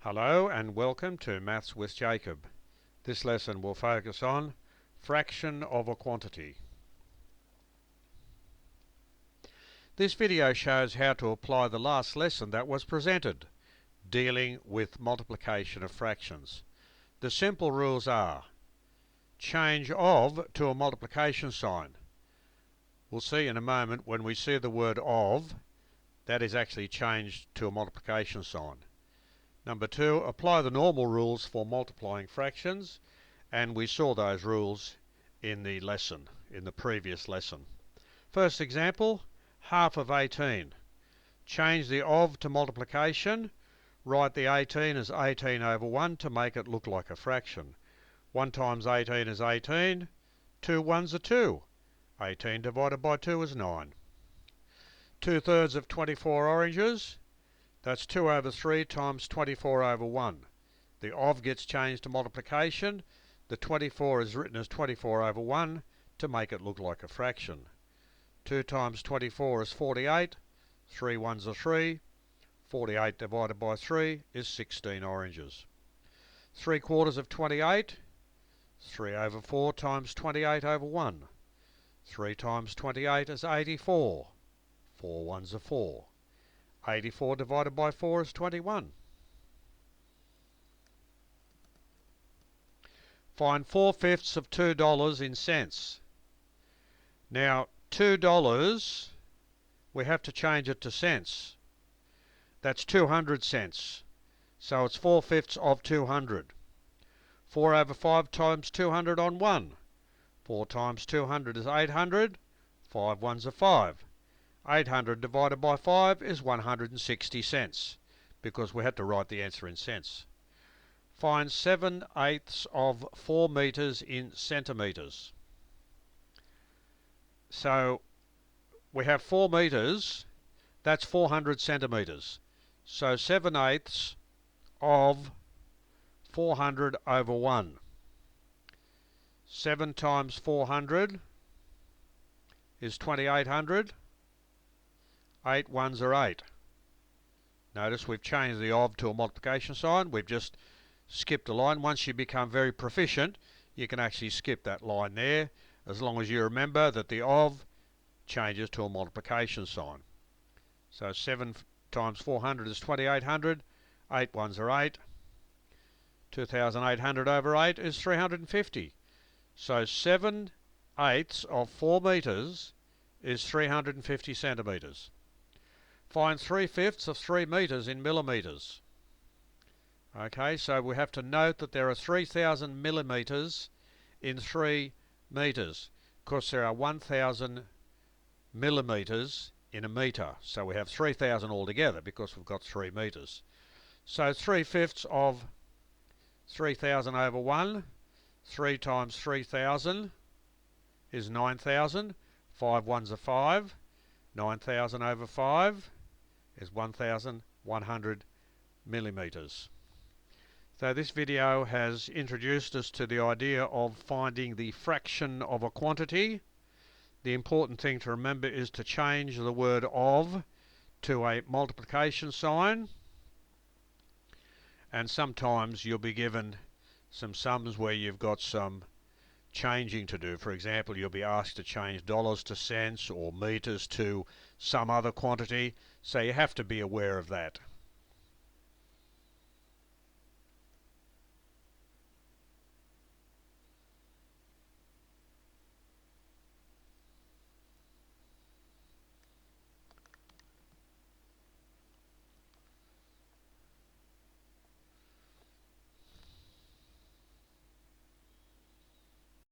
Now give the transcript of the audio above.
Hello and welcome to Maths with Jacob. This lesson will focus on fraction of a quantity. This video shows how to apply the last lesson that was presented, dealing with multiplication of fractions. The simple rules are: change of to a multiplication sign. We'll see in a moment when we see the word of, that is actually changed to a multiplication sign. Number 2, apply the normal rules for multiplying fractions, and we saw those rules in the lesson, in the previous lesson. First example, half of 18. Change the of to multiplication. Write the 18 as 18 over 1 to make it look like a fraction. 1 times 18 is 18. 2 ones are 2. 18 divided by 2 is 9. 2/3 of 24 oranges. That's 2 over 3 times 24 over 1. The of gets changed to multiplication. The 24 is written as 24 over 1 to make it look like a fraction. 2 times 24 is 48. 3 ones are 3. 48 divided by 3 is 16 oranges. 3/4 of 28. 3 over 4 times 28 over 1. 3 times 28 is 84. 4 ones are 4. 84 divided by 4 is 21. Find 4/5 of $2 in cents. Now, $2, we have to change it to cents. That's 200 cents. So it's 4/5 of 200. 4 over 5 times 200 on 1. 4 times 200 is 800. 5 ones are 5. 800 divided by 5 is 160 cents, because we had to write the answer in cents. Find 7/8 of 4 meters in centimeters. So we have 4 meters, that's 400 centimeters. So 7/8 of 400 over 1. 7 times 400 is 2800. 8 ones are 8. Notice we've changed the of to a multiplication sign. We've just skipped a line. Once you become very proficient, you can actually skip that line there, as long as you remember that the of changes to a multiplication sign. So 7 times 400 is 2800. 8 ones are 8. 2800 over 8 is 350. So 7/8 of 4 meters is 350 centimeters. Find 3/5 of 3 meters in millimeters. Okay, so we have to note that there are 3000 millimeters in 3 meters, because there are 1000 millimeters in a meter. So we have 3000 altogether because we've got 3 meters. So 3/5 of 3000 over 1. 3 times 3000 is 9000. 5 ones are 5. 9000 over 5 is 1100 millimeters. So this video has introduced us to the idea of finding the fraction of a quantity. The important thing to remember is to change the word of to a multiplication sign. And sometimes you'll be given some sums where you've got some changing to do. For example, you'll be asked to change dollars to cents or meters to some other quantity, so you have to be aware of that.